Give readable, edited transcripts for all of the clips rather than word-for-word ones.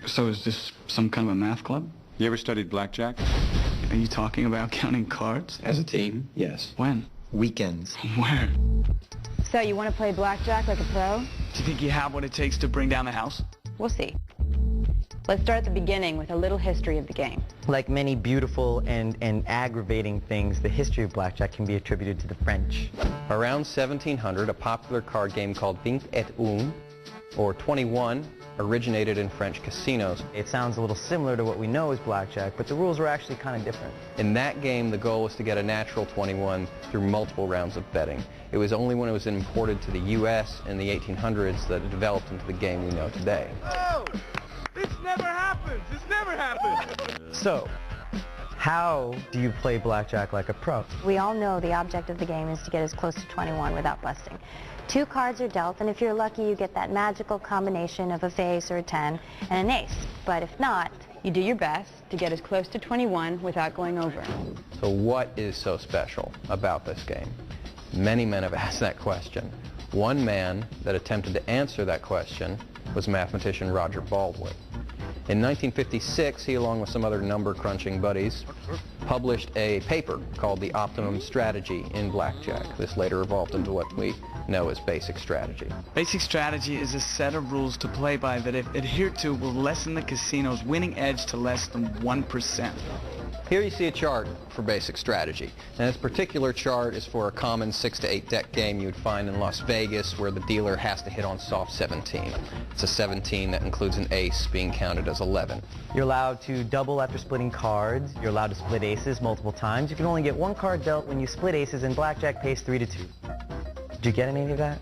So is this some kind of a math club? You ever studied blackjack? Are you talking about counting cards? As a team, yes. When? Weekends. Where? So you want to play blackjack like a pro? Do you think you have what it takes to bring down the house? We'll see. Let's start at the beginning with a little history of the game. Like many beautiful and aggravating things, the history of blackjack can be attributed to the French. Around 1700, a popular card game called 21, or 21, originated in French casinos. It sounds a little similar to what we know as blackjack, but the rules were actually kind of different. In that game, the goal was to get a natural 21 through multiple rounds of betting. It was only when it was imported to the U.S. in the 1800s that it developed into the game we know today. Oh! This never happens! This never happens! So, how do you play blackjack like a pro? We all know the object of the game is to get as close to 21 without busting. 2 cards are dealt, and if you're lucky, you get that magical combination of a face or a 10 and an ace. But if not, You do your best to get as close to 21 without going over. So what is so special about this game? Many men have asked that question. One man that attempted to answer that question was mathematician Roger Baldwin. In 1956, he, along with some other number-crunching buddies, published a paper called The Optimum Strategy in Blackjack. This later evolved into what we know as basic strategy. Basic strategy is a set of rules to play by that, if adhered to, will lessen the casino's winning edge to less than 1%. Here you see a chart for basic strategy. And this particular chart is for a common 6 to 8 deck game you would find in Las Vegas, where the dealer has to hit on soft 17. It's a 17 that includes an ace being counted as 11. You're allowed to double after splitting cards. You're allowed to split aces multiple times. You can only get 1 card dealt when you split aces, and blackjack pays 3 to 2. Did you get any of that?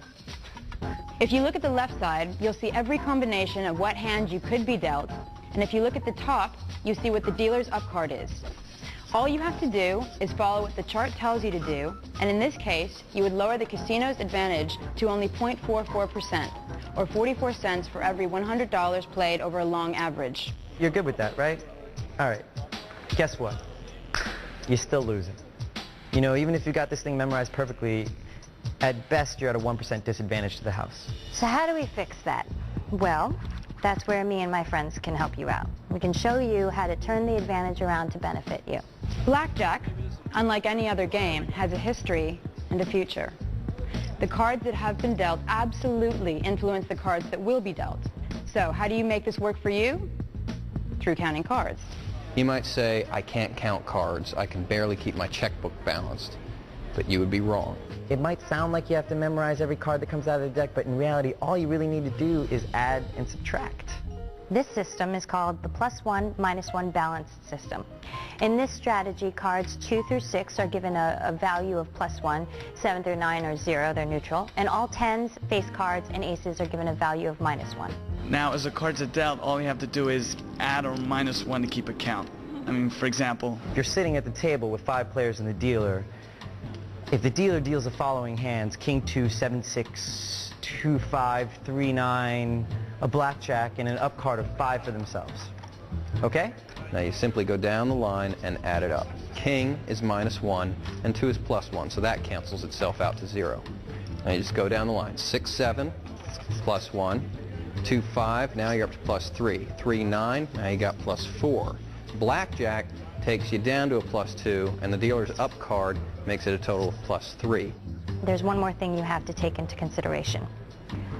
If you look at the left side, you'll see every combination of what hand you could be dealt. And if you look at the top, you see what the dealer's up card is. All you have to do is follow what the chart tells you to do, and in this case, you would lower the casino's advantage to only 0.44%, or 44 cents for every $100 played over a long average. You're good with that, right? All right. Guess what? You're still losing. You know, even if you got this thing memorized perfectly, at best you're at a 1% disadvantage to the house. so how do we fix that? Well, that's where me and my friends can help you out. We can show you how to turn the advantage around to benefit you. Blackjack, unlike any other game, has a history and a future. The cards that have been dealt absolutely influence the cards that will be dealt. So how do you make this work for you? Through counting cards. You might say, I can't count cards. I can barely keep my checkbook balanced. But you would be wrong. It might sound like you have to memorize every card that comes out of the deck, but in reality, all you really need to do is add and subtract. This system is called the +1, -1 balanced system. In this strategy, cards 2 through 6 are given a value of +1, 7 through 9 are 0, they're neutral, and all 10s, face cards, and aces are given a value of -1. Now, as the cards are dealt, all you have to do is add or -1 to keep a count. I mean, for example, If you're sitting at the table with 5 players and the dealer, if the dealer deals the following hands, King 2, 7, 6, 2, 5, 3, 9, a blackjack, and an up card of 5 for themselves. Okay? Now you simply go down the line and add it up. King is -1 and 2 is +1, so that cancels itself out to 0. Now you just go down the line. 6, 7, +1, 2, 5, now you're up to +3. 3, 9, now you got +4. Blackjack takes you down to a +2, and the dealer's up card makes it a total of +3. There's one more thing you have to take into consideration.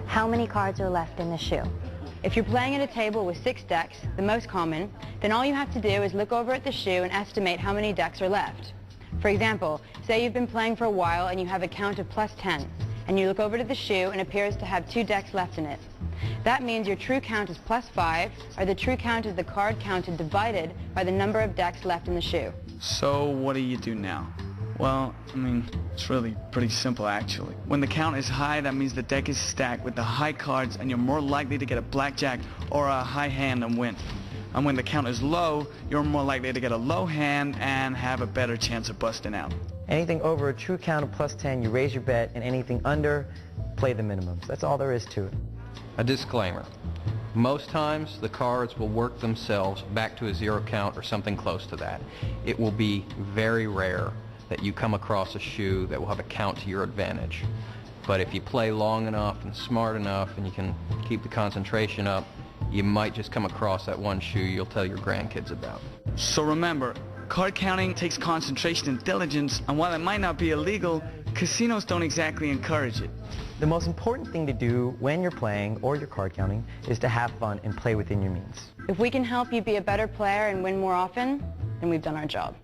How many cards are left in the shoe? If you're playing at a table with 6 decks, the most common, then all you have to do is look over at the shoe and estimate how many decks are left. For example, say you've been playing for a while and you have a count of +10, and you look over to the shoe and it appears to have 2 decks left in it. That means your true count is +5, or the true count is the card counted divided by the number of decks left in the shoe. so what do you do now? Well, I mean, it's really pretty simple, actually. When the count is high, that means the deck is stacked with the high cards, and you're more likely to get a blackjack or a high hand and win. And when the count is low, you're more likely to get a low hand and have a better chance of busting out. Anything over a true count of +10, you raise your bet, and anything under, play the minimums. That's all there is to it. A disclaimer. Most times, the cards will work themselves back to a 0 count or something close to that. It will be very rare that you come across a shoe that will have a count to your advantage. But if you play long enough and smart enough and you can keep the concentration up, you might just come across that one shoe you'll tell your grandkids about. So remember, card counting takes concentration and diligence, and while it might not be illegal, casinos don't exactly encourage it. The most important thing to do when you're playing or you're card counting is to have fun and play within your means. If we can help you be a better player and win more often, then we've done our job.